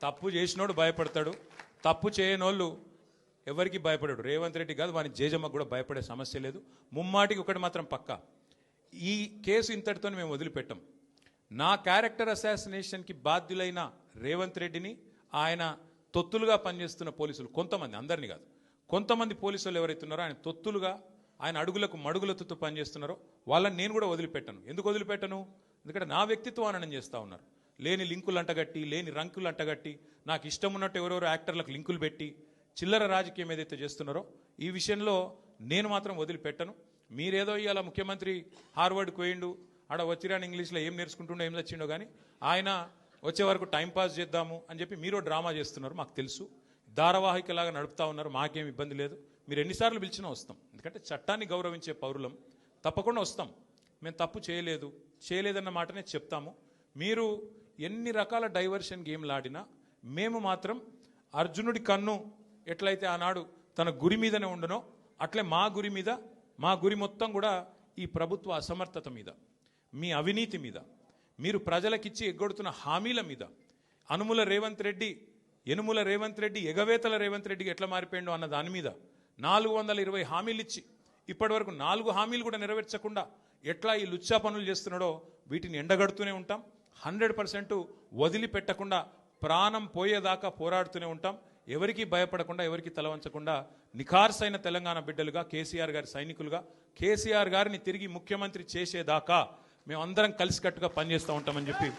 తప్పు చేసినోడు భయపడతాడు, తప్పు చేయనోళ్ళు ఎవరికి భయపడాడు. రేవంత్ రెడ్డి కాదు, వాని జేజమ్మకు కూడా భయపడే సమస్య లేదు. ముమ్మాటికి ఒకటి మాత్రం పక్కా, ఈ కేసు ఇంతటితో మేము వదిలిపెట్టాం. నా క్యారెక్టర్ అసాసినేషన్కి బాధ్యులైన రేవంత్ రెడ్డిని ఆయన తొత్తులుగా పనిచేస్తున్న పోలీసులు కొంతమంది, అందరినీ కాదు, కొంతమంది పోలీసులు ఎవరైతున్నారో ఆయన తొత్తులుగా, ఆయన అడుగులకు మడుగులతో పనిచేస్తున్నారో వాళ్ళని నేను కూడా వదిలిపెట్టను. ఎందుకు వదిలిపెట్టను? ఎందుకంటే నా వ్యక్తిత్వం అననం చేస్తూ ఉన్నారు. లేని లింకులు అంటగట్టి, లేని రంకులు అంటగట్టి, నాకు ఇష్టం ఉన్నట్టు ఎవరెవరో యాక్టర్లకు లింకులు పెట్టి చిల్లర రాజకీయం ఏదైతే చేస్తున్నారో ఈ విషయంలో నేను మాత్రం వదిలిపెట్టను. మీరేదో ఇవాళ ముఖ్యమంత్రి హార్వర్డ్కి పోయిండు, ఆడ వచ్చిరాని ఇంగ్లీష్లో ఏం నేర్చుకుంటుండో ఏం వచ్చిండో కానీ ఆయన వచ్చే వరకు టైంపాస్ చేద్దాము అని చెప్పి మీరు డ్రామా చేస్తున్నారు, మాకు తెలుసు. ధారావాహికలాగా నడుపుతా ఉన్నారు, మాకేం ఇబ్బంది లేదు. మీరు ఎన్నిసార్లు పిలిచినా వస్తాం, ఎందుకంటే చట్టాన్ని గౌరవించే పౌరులం, తప్పకుండా వస్తాం. మేము తప్పు చేయలేదన్న మాటనే చెప్తాము. మీరు ఎన్ని రకాల డైవర్షన్ గేమ్లు ఆడినా మేము మాత్రం అర్జునుడి కన్ను ఎట్లయితే ఆనాడు తన గురి మీదనే ఉండనో అట్లే మా గురి మొత్తం కూడా ఈ ప్రభుత్వ అసమర్థత మీద, మీ అవినీతి మీద, మీరు ప్రజలకిచ్చి ఎగ్గొడుతున్న హామీల మీద, యనుమల రేవంత్ రెడ్డి ఎగవేతల రేవంత్ రెడ్డికి ఎట్లా మారిపోయిండో అన్న దాని మీద 420 హామీలు ఇచ్చి ఇప్పటి వరకు 4 హామీలు కూడా నెరవేర్చకుండా ఎట్లా ఈ లుచ్చా పనులు చేస్తున్నాడో వీటిని ఎండగడుతూనే ఉంటాం. 100% వదిలిపెట్టకుండా ప్రాణం పోయేదాకా పోరాడుతూనే ఉంటాం. ఎవరికి భయపడకుండా, ఎవరికి తలవంచకుండా నిఖార్సైన తెలంగాణ బిడ్డలుగా, కేసీఆర్ గారి సైనికులుగా, కేసీఆర్ గారిని తిరిగి ముఖ్యమంత్రి చేసేదాకా మేమందరం కలిసికట్టుగా పనిచేస్తూ ఉంటామని చెప్పి